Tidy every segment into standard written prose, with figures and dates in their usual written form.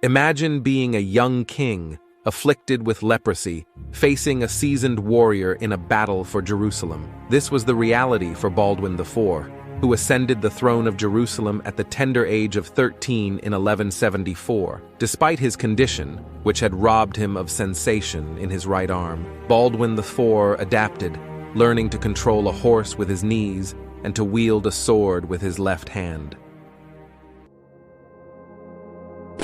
Imagine being a young king, afflicted with leprosy, facing a seasoned warrior in a battle for Jerusalem. This was the reality for Baldwin IV, who ascended the throne of Jerusalem at the tender age of 13 in 1174. Despite his condition, which had robbed him of sensation in his right arm, Baldwin IV adapted, learning to control a horse with his knees and to wield a sword with his left hand.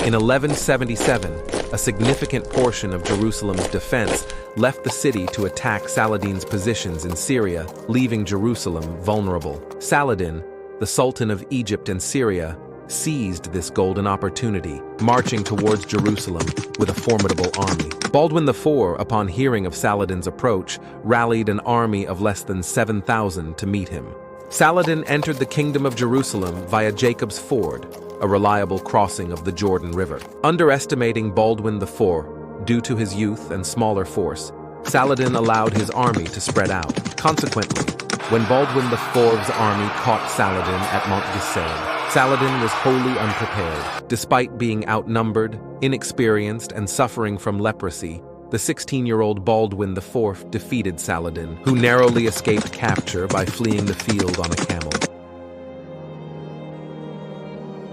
In 1177, a significant portion of Jerusalem's defense left the city to attack Saladin's positions in Syria, leaving Jerusalem vulnerable. Saladin, the Sultan of Egypt and Syria, seized this golden opportunity, marching towards Jerusalem with a formidable army. Baldwin IV, upon hearing of Saladin's approach, rallied an army of less than 7,000 to meet him. Saladin entered the Kingdom of Jerusalem via Jacob's Ford, a reliable crossing of the Jordan River. Underestimating Baldwin IV due to his youth and smaller force, Saladin allowed his army to spread out. Consequently, when Baldwin IV's army caught Saladin at Montgisard, Saladin was wholly unprepared. Despite being outnumbered, inexperienced, and suffering from leprosy, the 16-year-old Baldwin IV defeated Saladin, who narrowly escaped capture by fleeing the field on a camel.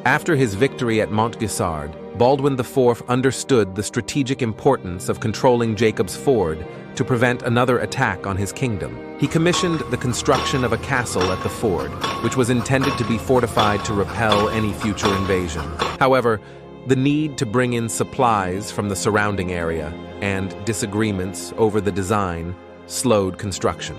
After his victory at Montgisard, Baldwin IV understood the strategic importance of controlling Jacob's Ford to prevent another attack on his kingdom. He commissioned the construction of a castle at the ford, which was intended to be fortified to repel any future invasion. However, the need to bring in supplies from the surrounding area and disagreements over the design slowed construction.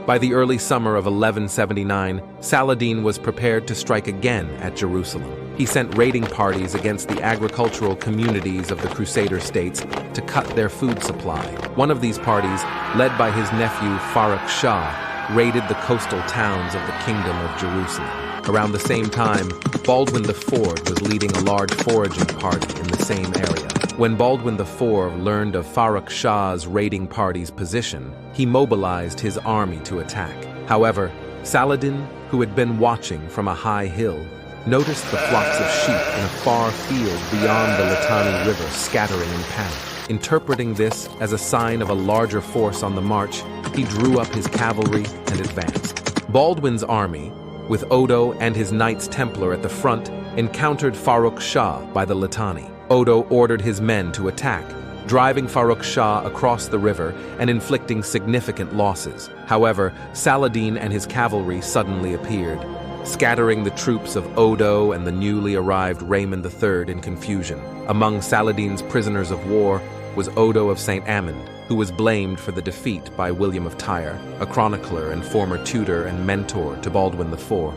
By the early summer of 1179, Saladin was prepared to strike again at Jerusalem. He sent raiding parties against the agricultural communities of the Crusader states to cut their food supply. One of these parties, led by his nephew Farrukh Shah, raided the coastal towns of the Kingdom of Jerusalem. Around the same time, Baldwin IV was leading a large foraging party in the same area. When Baldwin IV learned of Farrukh Shah's raiding party's position, he mobilized his army to attack. However, Saladin, who had been watching from a high hill, noticed the flocks of sheep in a far field beyond the Litani River scattering in panic. Interpreting this as a sign of a larger force on the march, he drew up his cavalry and advanced. Baldwin's army, with Odo and his Knights Templar at the front, encountered Farrukh Shah by the Litani. Odo ordered his men to attack, driving Farrukh Shah across the river and inflicting significant losses. However, Saladin and his cavalry suddenly appeared, scattering the troops of Odo and the newly arrived Raymond III in confusion. Among Saladin's prisoners of war was Odo of St. Amand, who was blamed for the defeat by William of Tyre, a chronicler and former tutor and mentor to Baldwin IV.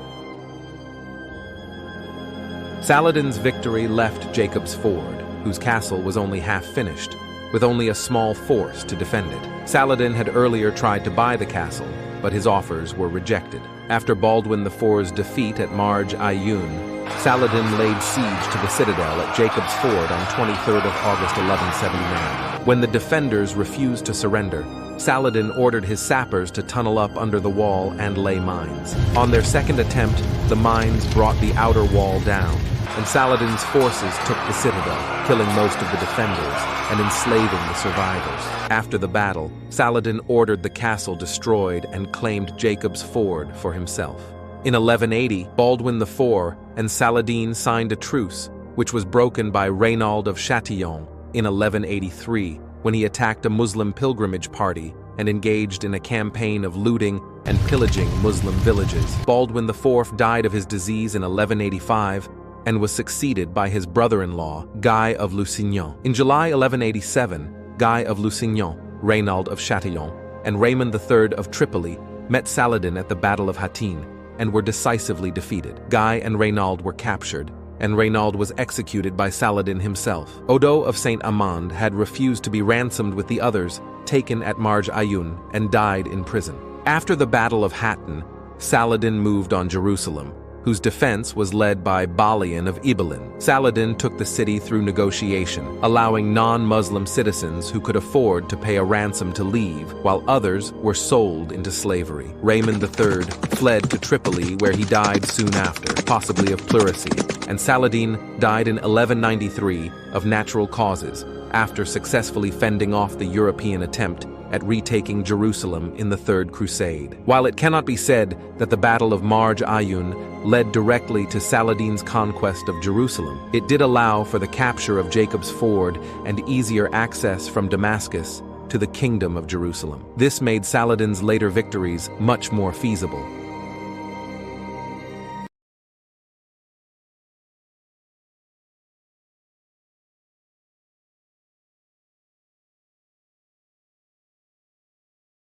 Saladin's victory left Jacob's Ford, whose castle was only half finished, with only a small force to defend it. Saladin had earlier tried to buy the castle, but his offers were rejected. After Baldwin IV's defeat at Marj Ayun, Saladin laid siege to the citadel at Jacob's Ford on 23rd of August 1179. When the defenders refused to surrender, Saladin ordered his sappers to tunnel up under the wall and lay mines. On their second attempt, the mines brought the outer wall down, and Saladin's forces took the citadel, killing most of the defenders and enslaving the survivors. After the battle, Saladin ordered the castle destroyed and claimed Jacob's Ford for himself. In 1180, Baldwin IV and Saladin signed a truce, which was broken by Raynald of Chatillon in 1183, when he attacked a Muslim pilgrimage party and engaged in a campaign of looting and pillaging Muslim villages. Baldwin IV died of his disease in 1185 and was succeeded by his brother-in-law, Guy of Lusignan. In July 1187, Guy of Lusignan, Raynald of Chatillon, and Raymond III of Tripoli met Saladin at the Battle of Hattin and were decisively defeated. Guy and Raynald were captured, and Raynald was executed by Saladin himself. Odo of St. Amand had refused to be ransomed with the others, taken at Marj Ayun, and died in prison. After the Battle of Hattin, Saladin moved on Jerusalem, whose defense was led by Baldwin of Ibelin. Saladin took the city through negotiation, allowing non-Muslim citizens who could afford to pay a ransom to leave, while others were sold into slavery. Raymond III fled to Tripoli, where he died soon after, possibly of pleurisy, and Saladin died in 1193 of natural causes, after successfully fending off the European attempt at retaking Jerusalem in the Third Crusade. While it cannot be said that the Battle of Marj Ayun led directly to Saladin's conquest of Jerusalem, it did allow for the capture of Jacob's Ford and easier access from Damascus to the Kingdom of Jerusalem. This made Saladin's later victories much more feasible.